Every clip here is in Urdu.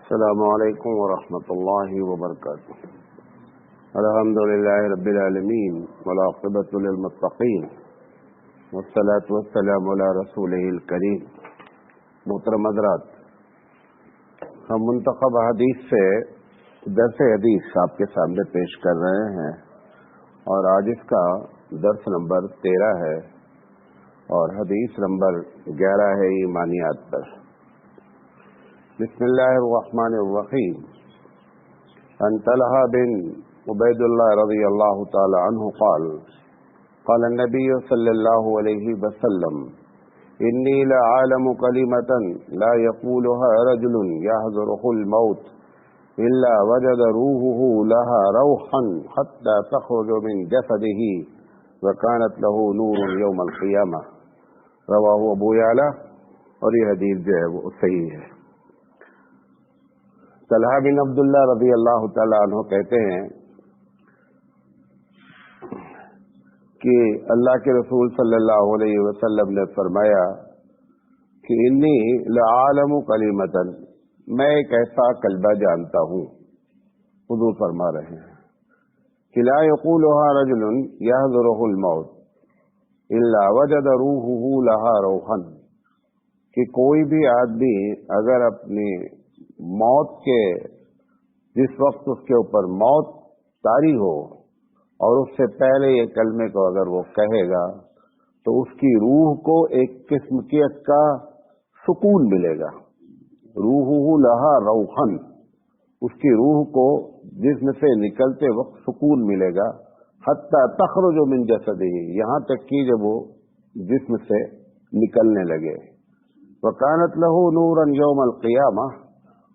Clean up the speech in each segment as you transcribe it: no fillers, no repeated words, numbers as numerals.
السلام علیکم ورحمۃ اللہ وبرکاتہ۔ الحمد للہ رب العالمین والعاقبۃ للمتقین والصلاۃ والسلام علی رسولہ الکریم۔ محترم حضرات، ہم منتخب حدیث سے درس حدیث آپ کے سامنے پیش کر رہے ہیں اور آج اس کا درس نمبر 13 ہے اور حدیث نمبر 11 ہے ایمانیات پر۔ بسم اللہ الرحمن الرحیم۔ عن طلحہ بن عبید اللہ رضی اللہ تعالی عنہ قال قال النبی صلی اللہ علیہ وسلم انی لعالم کلمة لا يقولها رجل يحذره الموت الا وجد روحه لها روحا حتى تخرج من جسده وكانت له نور يوم القیامہ۔ رواہ ابو یعلا، اور یہ حدیث جو ہے وہ صحیح ہے۔ طلحہ بن عبداللہ رضی اللہ تعالی عنہ کہتے ہیں کہ اللہ کے رسول صلی اللہ علیہ وسلم نے فرمایا کہ انی لعالم کلمۃ، میں ایک ایسا کلمہ جانتا ہوں۔ حضور فرما رہے ہیں کہ لا یقولها رجل یحذره الموت الا وجد روحه لها روحا، کہ کوئی بھی آدمی اگر اپنی موت کے جس وقت اس کے اوپر موت طاری ہو اور اس سے پہلے یہ کلمے کو اگر وہ کہے گا تو اس کی روح کو ایک قسم کا سکون ملے گا۔ روحہ لہا روحن، اس کی روح کو جسم سے نکلتے وقت سکون ملے گا۔ حتی تخرج من جسدہ، یہاں تک کہ جب وہ جسم سے نکلنے لگے۔ وکانت لہ نورا یوم القیامہ،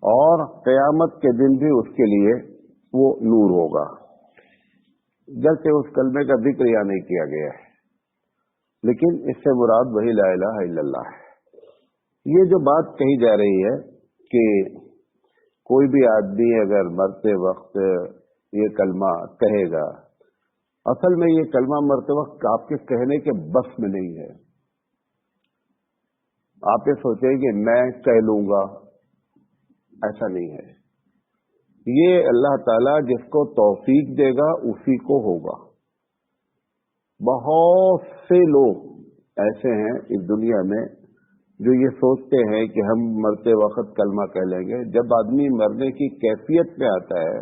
اور قیامت کے دن بھی اس کے لیے وہ نور ہوگا۔ جیسے اس کلمے کا ذکر یہاں نہیں کیا گیا ہے، لیکن اس سے مراد وہی لا الہ الا اللہ ہے۔ یہ جو بات کہی جا رہی ہے کہ کوئی بھی آدمی اگر مرتے وقت یہ کلمہ کہے گا، اصل میں یہ کلمہ مرتے وقت آپ کے کہنے کے بس میں نہیں ہے۔ آپ یہ سوچیں کہ میں کہہ لوں گا، ایسا نہیں ہے۔ یہ اللہ تعالیٰ جس کو توفیق دے گا اسی کو ہوگا۔ بہت سے لوگ ایسے ہیں اس دنیا میں جو یہ سوچتے ہیں کہ ہم مرتے وقت کلمہ کہہ لیں گے۔ جب آدمی مرنے کی کیفیت میں آتا ہے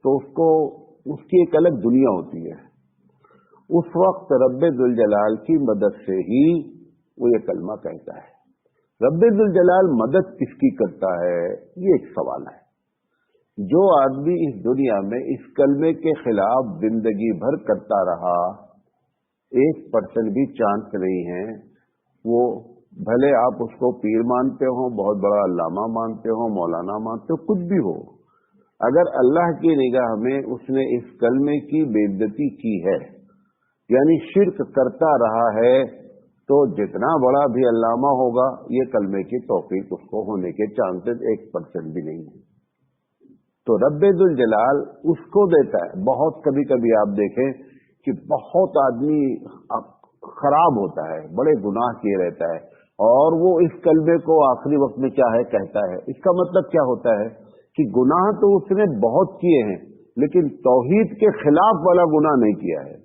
تو اس کی ایک الگ دنیا ہوتی ہے۔ اس وقت رب ذوالجلال کی مدد سے ہی وہ یہ کلمہ کہتا ہے۔ رب ذوالجلال مدد کس کی کرتا ہے، یہ ایک سوال ہے۔ جو آدمی اس دنیا میں اس کلمے کے خلاف زندگی بھر کرتا رہا، 1% بھی چانس نہیں ہے، وہ بھلے آپ اس کو پیر مانتے ہو، بہت بڑا علامہ مانتے ہو، مولانا مانتے ہو، کچھ بھی ہو، اگر اللہ کی نگاہ میں اس نے اس کلمے کی بے عزتی کی ہے، یعنی شرک کرتا رہا ہے، تو جتنا بڑا بھی علامہ ہوگا یہ کلمے کی توفیق اس کو ہونے کے چانسز 1% بھی نہیں ہے۔ تو رب ذوالجلال اس کو دیتا ہے۔ بہت کبھی کبھی آپ دیکھیں کہ بہت آدمی خراب ہوتا ہے، بڑے گناہ کیے رہتا ہے، اور وہ اس کلمے کو آخری وقت میں کیا ہے کہتا ہے۔ اس کا مطلب کیا ہوتا ہے کہ گناہ تو اس نے بہت کیے ہیں لیکن توحید کے خلاف والا گناہ نہیں کیا ہے،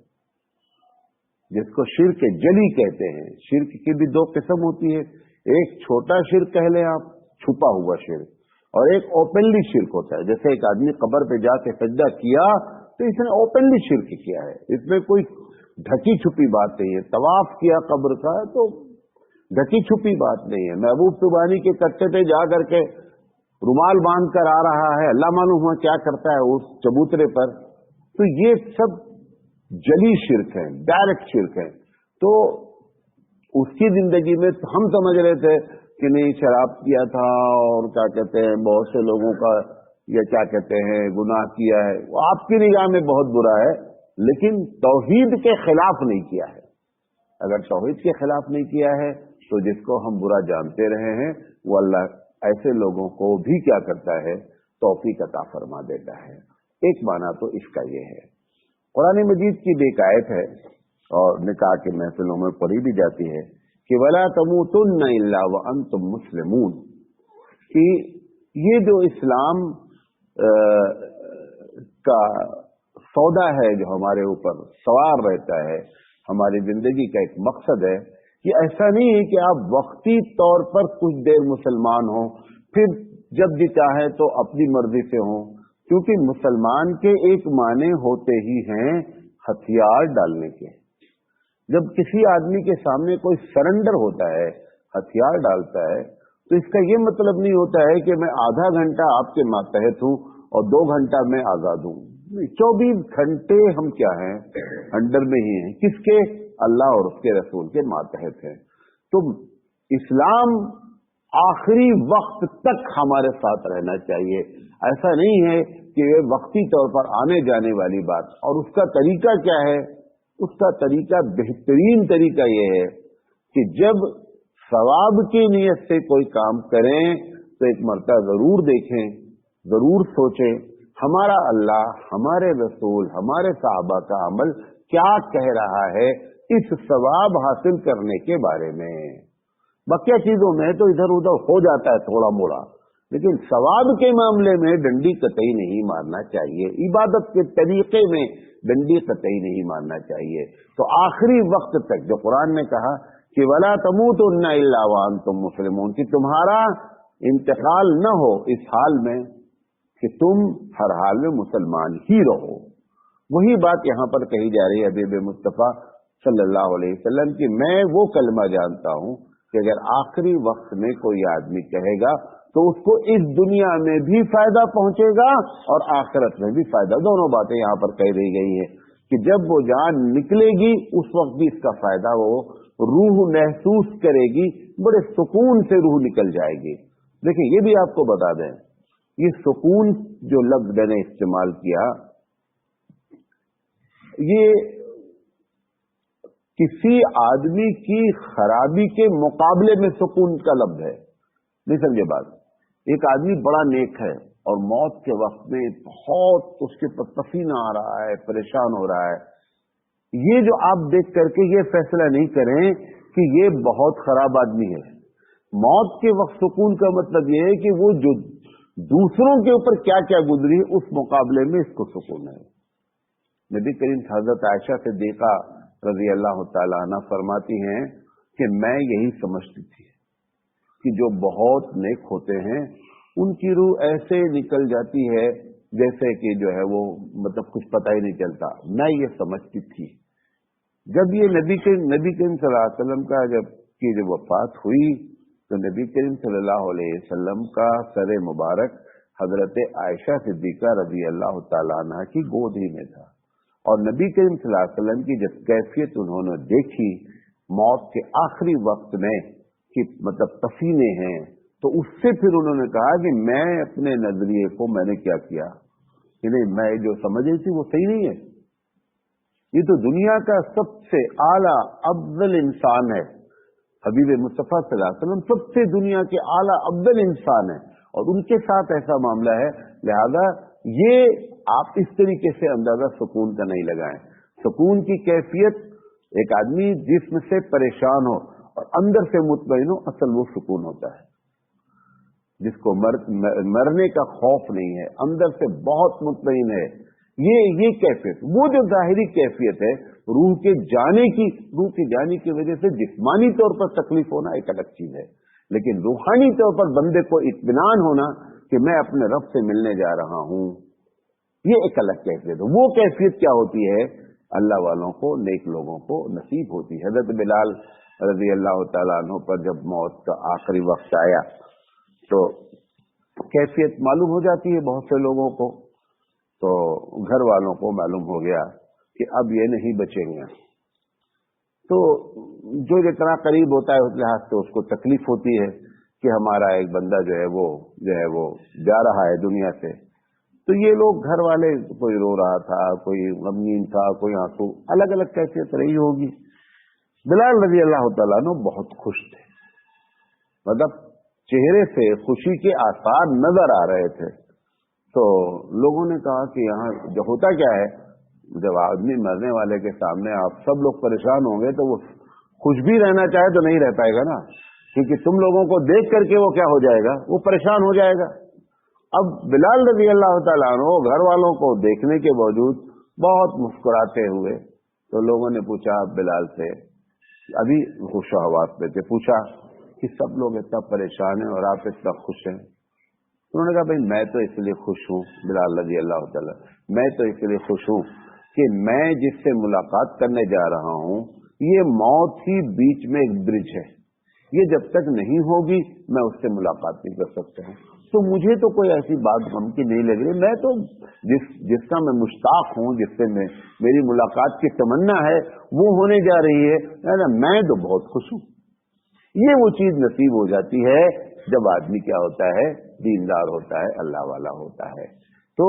جس کو شرک جلی کہتے ہیں۔ شرک کی بھی 2 قسم ہوتی ہے، ایک چھوٹا شرک کہہ لیں آپ، چھپا ہوا شرک، اور ایک اوپنلی شرک ہوتا ہے۔ جیسے ایک آدمی قبر پہ جا کے سجدہ کیا تو اس نے اوپنلی شرک کیا ہے، اس میں کوئی ڈھکی چھپی بات نہیں ہے۔ طواف کیا قبر کا تو ڈھکی چھپی بات نہیں ہے۔ محبوب سبحانی کے کٹے پہ جا کر کے رومال باندھ کر آ رہا ہے، اللہ معلوم ہوا کیا کرتا ہے اس چبوترے پر، تو یہ سب جلی شرک ہے، ڈائریکٹ شرک ہے۔ تو اس کی زندگی میں ہم سمجھ رہے تھے کہ نہیں شراب کیا تھا اور کیا کہتے ہیں بہت سے لوگوں کا یہ کیا کہتے ہیں گناہ کیا ہے، وہ آپ کی نگاہ میں بہت برا ہے، لیکن توحید کے خلاف نہیں کیا ہے۔ اگر توحید کے خلاف نہیں کیا ہے تو جس کو ہم برا جانتے رہے ہیں وہ اللہ ایسے لوگوں کو بھی کیا کرتا ہے، توفیق عطا فرما دیتا ہے۔ ایک معنی تو اس کا یہ ہے۔ قرآن مجید کی ایک آیت ہے اور نکاح کے محفلوں میں پڑھی بھی جاتی ہے کہ وَلَا تَمُوتُنَّ إِلَّا وَأَنْتُمْ مُسْلِمُونَ، کہ یہ جو اسلام کا سودا ہے جو ہمارے اوپر سوار رہتا ہے، ہماری زندگی کا ایک مقصد ہے، یہ ایسا نہیں ہے کہ آپ وقتی طور پر کچھ دیر مسلمان ہوں پھر جب بھی چاہیں تو اپنی مرضی سے ہوں، کیونکہ مسلمان کے ایک معنی ہوتے ہی ہیں ہتھیار ڈالنے کے۔ جب کسی آدمی کے سامنے کوئی سرنڈر ہوتا ہے، ہتھیار ڈالتا ہے، تو اس کا یہ مطلب نہیں ہوتا ہے کہ میں آدھا گھنٹہ آپ کے ماتحت ہوں اور 2 گھنٹہ میں آزاد ہوں۔ 24 گھنٹے ہم کیا ہیں؟ انڈر میں ہی ہیں۔ کس کے؟ اللہ اور اس کے رسول کے ماتحت ہیں۔ تو اسلام آخری وقت تک ہمارے ساتھ رہنا چاہیے، ایسا نہیں ہے کہ یہ وقتی طور پر آنے جانے والی بات۔ اور اس کا طریقہ کیا ہے؟ اس کا طریقہ، بہترین طریقہ یہ ہے کہ جب ثواب کی نیت سے کوئی کام کریں تو ایک مرتبہ ضرور دیکھیں، ضرور سوچیں ہمارا اللہ، ہمارے رسول، ہمارے صحابہ کا عمل کیا کہہ رہا ہے اس ثواب حاصل کرنے کے بارے میں۔ بقیہ چیزوں میں تو ادھر ادھر ہو جاتا ہے تھوڑا موڑا، لیکن ثواب کے معاملے میں ڈنڈی قطعی نہیں مارنا چاہیے، عبادت کے طریقے میں ڈنڈی قطعی نہیں مارنا چاہیے۔ تو آخری وقت تک جو قرآن نے کہا کہ وَلَا تَمُوتُنَّ إِلَّا وَأَنْتُمْ مُسْلِمُونَ، کہ تمہارا انتقال نہ ہو اس حال میں کہ تم ہر حال میں مسلمان ہی رہو۔ وہی بات یہاں پر کہی جا رہی ہے حبیب مصطفیٰ صلی اللہ علیہ وسلم کہ میں وہ کلمہ جانتا ہوں کہ اگر آخری وقت میں کوئی آدمی کہے گا تو اس کو اس دنیا میں بھی فائدہ پہنچے گا اور آخرت میں بھی فائدہ۔ دونوں باتیں یہاں پر کہہ دی گئی ہیں کہ جب وہ جان نکلے گی اس وقت بھی اس کا فائدہ وہ روح محسوس کرے گی، بڑے سکون سے روح نکل جائے گی۔ دیکھیں یہ بھی آپ کو بتا دیں، یہ سکون جو لفظ میں نے استعمال کیا، یہ کسی آدمی کی خرابی کے مقابلے میں سکون کا لفظ ہے، نہیں سمجھے بات؟ ایک آدمی بڑا نیک ہے اور موت کے وقت میں بہت اس کے پسینہ آ رہا ہے، پریشان ہو رہا ہے، یہ جو آپ دیکھ کر کے یہ فیصلہ نہیں کریں کہ یہ بہت خراب آدمی ہے۔ موت کے وقت سکون کا مطلب یہ ہے کہ وہ جو دوسروں کے اوپر کیا کیا گزری اس مقابلے میں اس کو سکون ہے۔ نبی کریم حضرت عائشہ صدیقہ رضی اللہ تعالیٰ عنہ فرماتی ہیں کہ میں یہی سمجھتی تھی کہ جو بہت نیک ہوتے ہیں ان کی روح ایسے نکل جاتی ہے جیسے کہ جو ہے وہ مطلب کچھ پتہ ہی نہیں چلتا، میں یہ سمجھتی تھی۔ جب یہ نبی کریم صلی اللہ علیہ وسلم کا جب وفات ہوئی تو نبی کریم صلی اللہ علیہ وسلم کا سر مبارک حضرت عائشہ صدیقہ رضی اللہ تعالیٰ عنہ کی گود ہی میں تھا، اور نبی کریم صلی اللہ علیہ وسلم کی جب کیفیت انہوں نے دیکھی موت کے آخری وقت میں کہ مطلب پسینے ہیں، تو اس سے پھر انہوں نے کہا کہ میں اپنے نظریے کو میں نے کیا کیا کہ نہیں، میں جو سمجھ رہی تھی وہ صحیح نہیں ہے، یہ تو دنیا کا سب سے اعلیٰ افضل انسان ہے، حبیب مصطفیٰ صلی اللہ علیہ وسلم سب سے دنیا کے اعلیٰ افضل انسان ہیں اور ان کے ساتھ ایسا معاملہ ہے، لہذا یہ آپ اس طریقے سے اندازہ سکون کا نہیں لگائیں۔ سکون کی کیفیت ایک آدمی جسم سے پریشان ہو اور اندر سے مطمئن ہو، اصل وہ سکون ہوتا ہے، جس کو مرنے کا خوف نہیں ہے، اندر سے بہت مطمئن ہے، یہ کیفیت۔ وہ جو ظاہری کیفیت ہے روح کے جانے کی وجہ سے جسمانی طور پر تکلیف ہونا ایک الگ چیز ہے، لیکن روحانی طور پر بندے کو اطمینان ہونا کہ میں اپنے رب سے ملنے جا رہا ہوں، یہ ایک الگ کیفیت ہے۔ وہ کیفیت کیا ہوتی ہے؟ اللہ والوں کو، نیک لوگوں کو نصیب ہوتی ہے۔ حضرت بلال رضی اللہ تعالیٰ عنہ پر جب موت کا آخری وقت آیا تو کیفیت معلوم ہو جاتی ہے بہت سے لوگوں کو، تو گھر والوں کو معلوم ہو گیا کہ اب یہ نہیں بچیں گے، تو جو جتنا قریب ہوتا ہے اس لحاظ سے اس کو تکلیف ہوتی ہے کہ ہمارا ایک بندہ جو ہے وہ جا رہا ہے دنیا سے۔ تو یہ لوگ گھر والے، کوئی رو رہا تھا، کوئی غمگین تھا، کوئی آنسو، الگ الگ کیفیت رہی ہوگی۔ بلال رضی اللہ تعالیٰ عنہ بہت خوش تھے، مطلب چہرے سے خوشی کے آثار نظر آ رہے تھے۔ تو لوگوں نے کہا کہ یہاں جو ہوتا کیا ہے، جب آدمی مرنے والے کے سامنے آپ سب لوگ پریشان ہوں گے تو وہ خوش بھی رہنا چاہے تو نہیں رہ پائے گا نا، کیونکہ تم لوگوں کو دیکھ کر کے وہ کیا ہو جائے گا، وہ پریشان ہو جائے گا۔ اب بلال رضی اللہ تعالیٰ عنہ گھر والوں کو دیکھنے کے باوجود بہت مسکراتے ہوئے، تو لوگوں نے پوچھا بلال سے، ابھی خوش و حواس میں تھے، پوچھا کہ سب لوگ اتنا پریشان ہیں اور آپ اتنا خوش ہیں؟ انہوں نے کہا بھائی میں تو اس لیے خوش ہوں بلال رضی اللہ تعالیٰ، میں تو اس لیے خوش ہوں کہ میں جس سے ملاقات کرنے جا رہا ہوں یہ موت ہی بیچ میں ایک برج ہے، یہ جب تک نہیں ہوگی میں اس سے ملاقات نہیں کر سکتا ہوں، تو مجھے تو کوئی ایسی بات غم کی نہیں لگ رہی، میں تو جس کا میں مشتاق ہوں، جس سے میری ملاقات کی تمنا ہے وہ ہونے جا رہی ہے، میں تو بہت خوش ہوں۔ یہ وہ چیز نصیب ہو جاتی ہے جب آدمی کیا ہوتا ہے، دیندار ہوتا ہے، اللہ والا ہوتا ہے۔ تو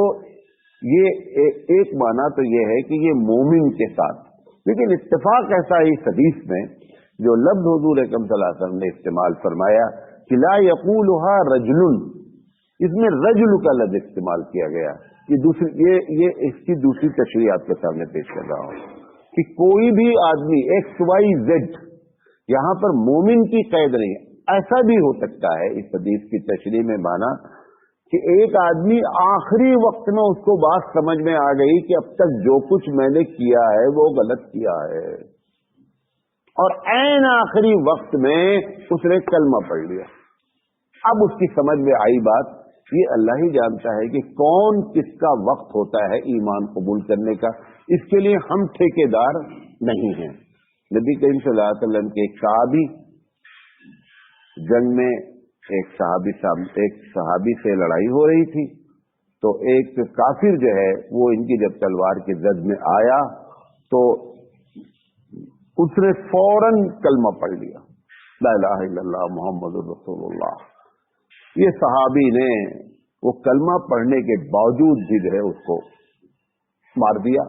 یہ ایک معنی تو یہ ہے کہ یہ مومن کے ساتھ، لیکن اتفاق ایسا ہے اس حدیث میں جو لفظ حضور اکرم صلی اللہ علیہ وسلم نے استعمال فرمایا کہ لا یقولها رجل، اس میں رجل کا لفظ استعمال کیا گیا، یہ اس کی دوسری تشریح آپ کے سامنے پیش کر رہا ہوں کہ کوئی بھی آدمی ایکس وائی زیڈ، یہاں پر مومن کی قید نہیں، ایسا بھی ہو سکتا ہے اس حدیث کی تشریح میں مانا کہ ایک آدمی آخری وقت میں اس کو بات سمجھ میں آ گئی کہ اب تک جو کچھ میں نے کیا ہے وہ غلط کیا ہے، اور عین آخری وقت میں اس نے کلمہ پڑھ لیا، اب اس کی سمجھ میں آئی بات، یہ اللہ ہی جانتا ہے کہ کون کس کا وقت ہوتا ہے ایمان قبول کرنے کا، اس کے لیے ہم ٹھیکیدار نہیں ہیں۔ نبی کریم صلی اللہ علیہ وسلم کے ایک صحابی، جنگ میں ایک صحابی سے لڑائی ہو رہی تھی، تو ایک کافر جو ہے وہ ان کی جب تلوار کی زد میں آیا تو اس نے فوراً کلمہ پڑھ لیا، لا الہ الا اللہ محمد رسول اللہ۔ یہ صحابی نے وہ کلمہ پڑھنے کے باوجود بھی جو ہے اس کو مار دیا،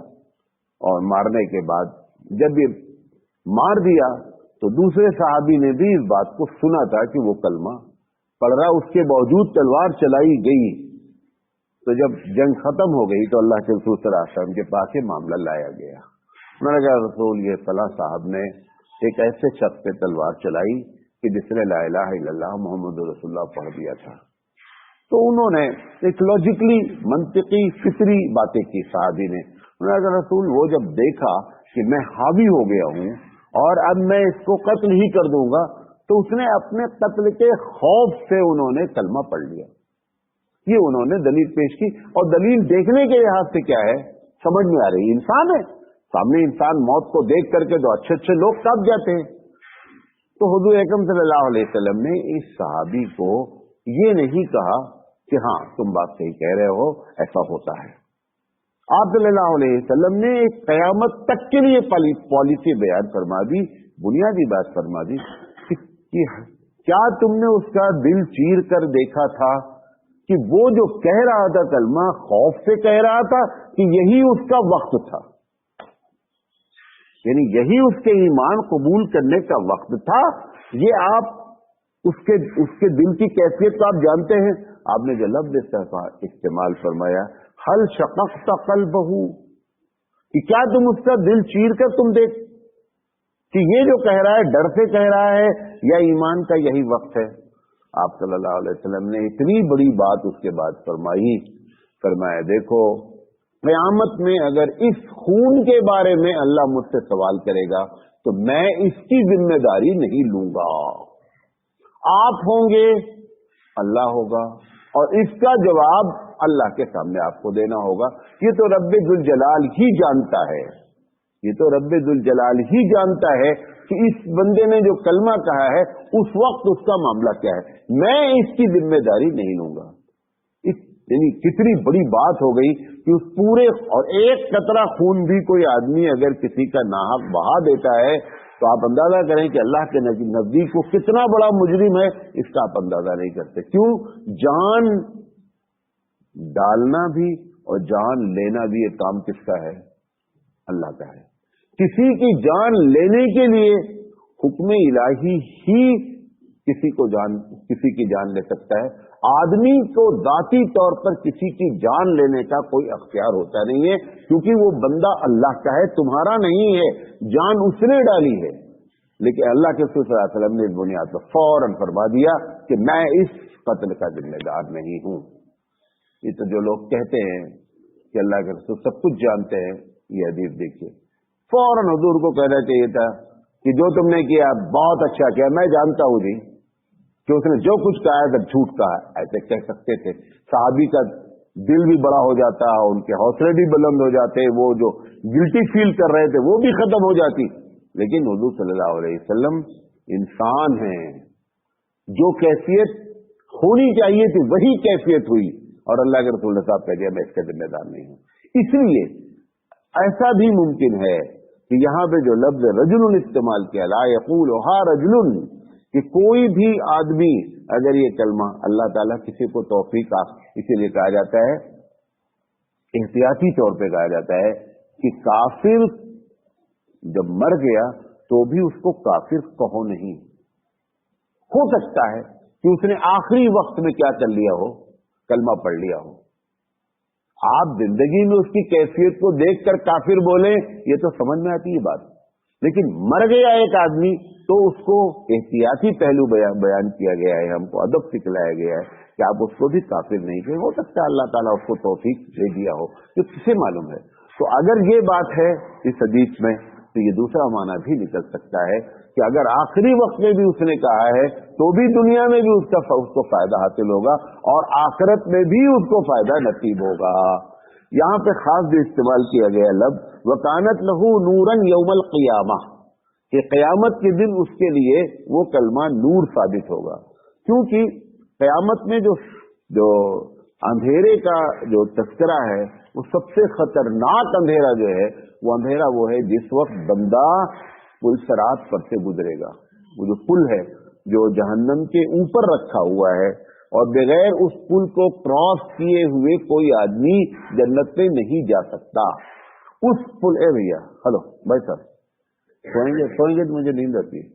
اور مارنے کے بعد جب یہ مار دیا تو دوسرے صحابی نے بھی اس بات کو سنا تھا کہ وہ کلمہ پڑھ رہا، اس کے باوجود تلوار چلائی گئی۔ تو جب جنگ ختم ہو گئی تو اللہ کے رسول صلی اللہ علیہ وسلم کے پاس یہ معاملہ لایا گیا، انہوں نے کہا رسول یہ فلاں صاحب نے ایک ایسے شخص پہ تلوار چلائی کہ جس نے لا الہ الا اللہ محمد رسول اللہ پڑھ دیا تھا۔ تو انہوں نے ایک لاجیکلی منطقی فطری باتیں کی صحابی نے، انہوں نے کہا رسول وہ جب دیکھا کہ میں حاوی ہو گیا ہوں اور اب میں اس کو قتل ہی کر دوں گا، تو اس نے اپنے قتل کے خوف سے انہوں نے کلمہ پڑھ لیا۔ یہ انہوں نے دلیل پیش کی، اور دلیل دیکھنے کے لحاظ سے کیا ہے سمجھ میں آ رہی، انسان ہے سامنے، انسان موت کو دیکھ کر کے تو اچھے اچھے لوگ کاپ جاتے ہیں۔ تو حضور اکرم صلی اللہ علیہ وسلم نے اس صحابی کو یہ نہیں کہا کہ ہاں تم بات صحیح کہہ رہے ہو، ایسا ہوتا ہے۔ آپ صلی اللہ علیہ وسلم نے ایک قیامت تک کے لیے پالیسی بیان فرما دی، بنیادی بات فرما دی کہ کیا تم نے اس کا دل چیر کر دیکھا تھا کہ وہ جو کہہ رہا تھا کلمہ خوف سے کہہ رہا تھا کہ یہی اس کا وقت تھا، یعنی یہی اس کے ایمان قبول کرنے کا وقت تھا۔ یہ آپ اس کے دل کی کیفیت کو آپ جانتے ہیں، آپ نے جو لفظ استعمال فرمایا حل شققت قلبہ، کہ کیا تم اس کا دل چیر کر تم دیکھ کہ یہ جو کہہ رہا ہے ڈر سے کہہ رہا ہے یا ایمان کا یہی وقت ہے۔ آپ صلی اللہ علیہ وسلم نے اتنی بڑی بات اس کے بعد فرمایا دیکھو قیامت میں اگر اس خون کے بارے میں اللہ مجھ سے سوال کرے گا تو میں اس کی ذمہ داری نہیں لوں گا، آپ ہوں گے، اللہ ہوگا، اور اس کا جواب اللہ کے سامنے آپ کو دینا ہوگا۔ یہ تو رب ذوالجلال ہی جانتا ہے، یہ تو رب ذوالجلال ہی جانتا ہے کہ اس بندے نے جو کلمہ کہا ہے اس وقت اس کا معاملہ کیا ہے، میں اس کی ذمہ داری نہیں لوں گا۔ یعنی کتنی بڑی بات ہو گئی کہ اس پورے، اور ایک قطرہ خون بھی کوئی آدمی اگر کسی کا ناحق بہا دیتا ہے تو آپ اندازہ کریں کہ اللہ کے نزدیک وہ کتنا بڑا مجرم ہے، اس کا آپ اندازہ نہیں کرتے۔ کیوں؟ جان ڈالنا بھی اور جان لینا بھی یہ کام کس کا ہے؟ اللہ کا ہے۔ کسی کی جان لینے کے لیے حکم الہی ہی کسی کی جان لے سکتا ہے، آدمی کو ذاتی طور پر کسی کی جان لینے کا کوئی اختیار ہوتا نہیں ہے، کیونکہ وہ بندہ اللہ کا ہے، تمہارا نہیں ہے، جان اس نے ڈالی ہے۔ لیکن اللہ کے رسول صلی اللہ علیہ وسلم نے اس بنیاد پر فوراً فرما دیا کہ میں اس قتل کا ذمہ دار نہیں ہوں۔ یہ تو جو لوگ کہتے ہیں کہ اللہ کے رسول سب کچھ جانتے ہیں، یہ حدیث دیکھیے، فوراً حضور کو کہنا چاہیے تھا کہ جو تم نے کیا بہت اچھا کیا، میں جانتا ہوں جی کہ اس نے جو کچھ کہا ہے سب جھوٹ کہا ہے، ایسے کہہ سکتے تھے۔ صحابی کا دل بھی بڑا ہو جاتا، ان کے حوصلے بھی بلند ہو جاتے، وہ جو گلٹی فیل کر رہے تھے وہ بھی ختم ہو جاتی۔ لیکن حضور صلی اللہ علیہ وسلم انسان ہیں، جو کیفیت ہونی چاہیے تھی وہی کیفیت ہوئی، اور اللہ کے رسول صاحب کہہ دیا میں اس کا ذمہ دار نہیں ہوں۔ اس لیے ایسا بھی ممکن ہے کہ یہاں پہ جو لفظ رجل استعمال کیا، لا یقولھا رجل، کہ کوئی بھی آدمی اگر یہ کلمہ، اللہ تعالیٰ کسی کو توفیق، اسی لیے کہا جاتا ہے، احتیاطی طور پہ کہا جاتا ہے کہ کافر جب مر گیا تو بھی اس کو کافر کہو نہیں۔ ہو سکتا ہے کہ اس نے آخری وقت میں کیا کر لیا ہو، کلمہ پڑھ لیا ہو، آپ زندگی میں اس کی کیفیت کو دیکھ کر کافر بولیں یہ تو سمجھ میں آتی ہے بات، لیکن مر گیا ایک آدمی تو اس کو احتیاطی پہلو بیان کیا گیا ہے، ہم کو ادب سکھلایا گیا ہے کہ آپ اس کو بھی کافر نہیں کہیں۔ ہو سکتا ہے اللہ تعالیٰ اس کو توفیق دے دیا ہو، یہ کسے معلوم ہے۔ تو اگر یہ بات ہے اس حدیث میں تو یہ دوسرا معنی بھی نکل سکتا ہے کہ اگر آخری وقت میں بھی اس نے کہا ہے تو بھی دنیا میں بھی اس کو فائدہ حاصل ہوگا اور آخرت میں بھی اس کو فائدہ نصیب ہوگا۔ یہاں پہ خاص جو استعمال کیا گیا لفظ وَكَانَتْ لَهُ نُورًا يَوْمَ الْقِيَامَةِ، کہ قیامت کے دن اس کے لیے وہ کلمہ نور ثابت ہوگا، کیونکہ قیامت میں جو اندھیرے کا جو تذکرہ ہے وہ سب سے خطرناک اندھیرا جو ہے وہ اندھیرا وہ ہے جس وقت بندہ پل صراط پر سے گزرے گا۔ وہ جو پل ہے جو جہنم کے اوپر رکھا ہوا ہے اور بغیر اس پل کو کراس کیے ہوئے کوئی آدمی جنت میں نہیں جا سکتا۔ اس پل، اے بھیا ہلو بھائی صاحب سوئیں گے تو مجھے نیند آتی ہے،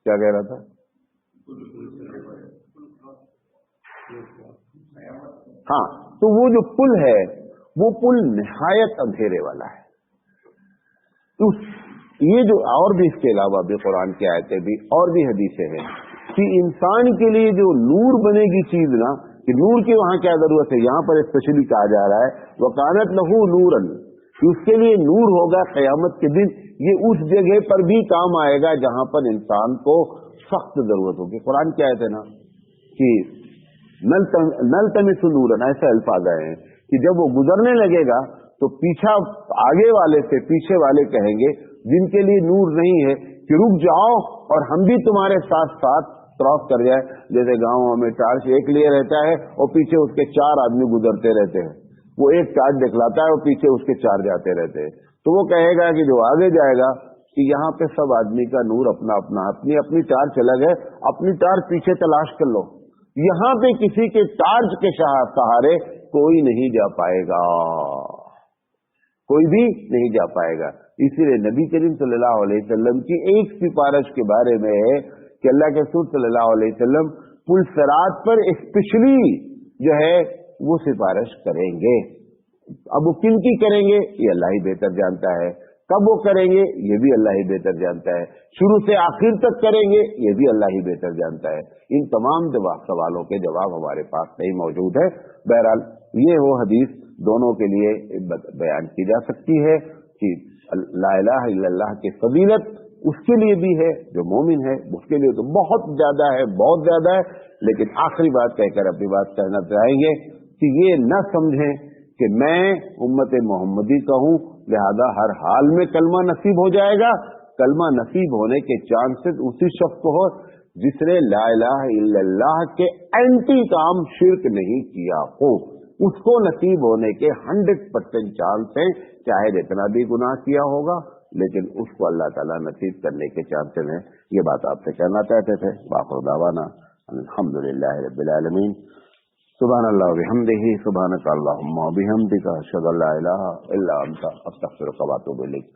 کیا کہہ رہا تھا؟ ہاں، تو وہ جو پل ہے وہ پل نہایت اندھیرے والا ہے۔ تو یہ جو اور بھی اس کے علاوہ بھی قرآن کی آیتیں بھی اور بھی حدیثیں ہیں کہ انسان کے لیے جو نور بنے گی چیز نا، کہ نور کی وہاں کیا ضرورت ہے، یہاں پر اسپیشلی کہا جا رہا ہے وَكَانَتْ لَهُ نُورًا، کہ اس کے لیے نور ہوگا قیامت کے دن۔ یہ اس جگہ پر بھی کام آئے گا جہاں پر انسان کو سخت ضرورت ہوگی۔ قرآن کی آیت ہے نا کہ نل تمس نورن، ایسے الفاظ آئے ہیں کہ جب وہ گزرنے لگے گا تو پیچھا آگے والے سے پیچھے والے کہیں گے جن کے لیے نور نہیں ہے کہ رک جاؤ اور ہم بھی تمہارے ساتھ ساتھ کراس کر جائے۔ جیسے گاؤں میں ٹارچ ایک لیے رہتا ہے اور پیچھے اس کے 4 آدمی گزرتے رہتے ہیں، وہ ایک ٹارچ دکھلاتا ہے اور پیچھے اس کے 4 جاتے رہتے ہیں، تو وہ کہے گا کہ جو آگے جائے گا کہ یہاں پہ سب آدمی کا نور اپنا اپنا، اپنی ٹارچ الگ ہے، اپنی ٹارچ پیچھے تلاش کر لو، یہاں پہ کسی کے ٹارچ کے سہارے کوئی نہیں جا پائے گا، کوئی بھی نہیں جا پائے گا۔ اسی لیے نبی کریم صلی اللہ علیہ وسلم کی ایک سفارش کے بارے میں ہے کہ اللہ کے رسول صلی اللہ علیہ وسلم پل صراط پر اسپیشلی جو ہے وہ سفارش کریں گے۔ اب وہ کن کی کریں گے یہ اللہ ہی بہتر جانتا ہے، کب وہ کریں گے یہ بھی اللہ ہی بہتر جانتا ہے، شروع سے آخر تک کریں گے یہ بھی اللہ ہی بہتر جانتا ہے۔ ان تمام سوالوں کے جواب ہمارے پاس نہیں موجود ہے۔ بہرحال یہ وہ حدیث دونوں کے لیے بیان کی جا سکتی ہے کہ لا الہ الا اللہ کی فضیلت اس کے لیے بھی ہے جو مومن ہے، اس کے لیے تو بہت زیادہ ہے، بہت زیادہ ہے۔ لیکن آخری بات کہہ کر اپنی بات کہنا چاہیں گے کہ یہ نہ سمجھیں کہ میں امت محمدی کا ہوں لہذا ہر حال میں کلمہ نصیب ہو جائے گا۔ کلمہ نصیب ہونے کے چانسز اسی شخص کو ہو جس نے لا الہ الا اللہ کے اینٹی کام شرک نہیں کیا ہو، اس کو نصیب ہونے کے 100% چانس ہیں، چاہے جتنا بھی گناہ کیا ہوگا لیکن اس کو اللہ تعالیٰ نصیب کرنے کے چانسز ہیں۔ یہ بات آپ سے کہنا چاہتے تھے۔ باخر دعوانا الحمدللہ رب العالمین۔ سبحان اللہ وبحمدہ، سبحانک اللہم وبحمدک، اشہد ان لا الہ الا انت، استغفرک و اتوب الیک۔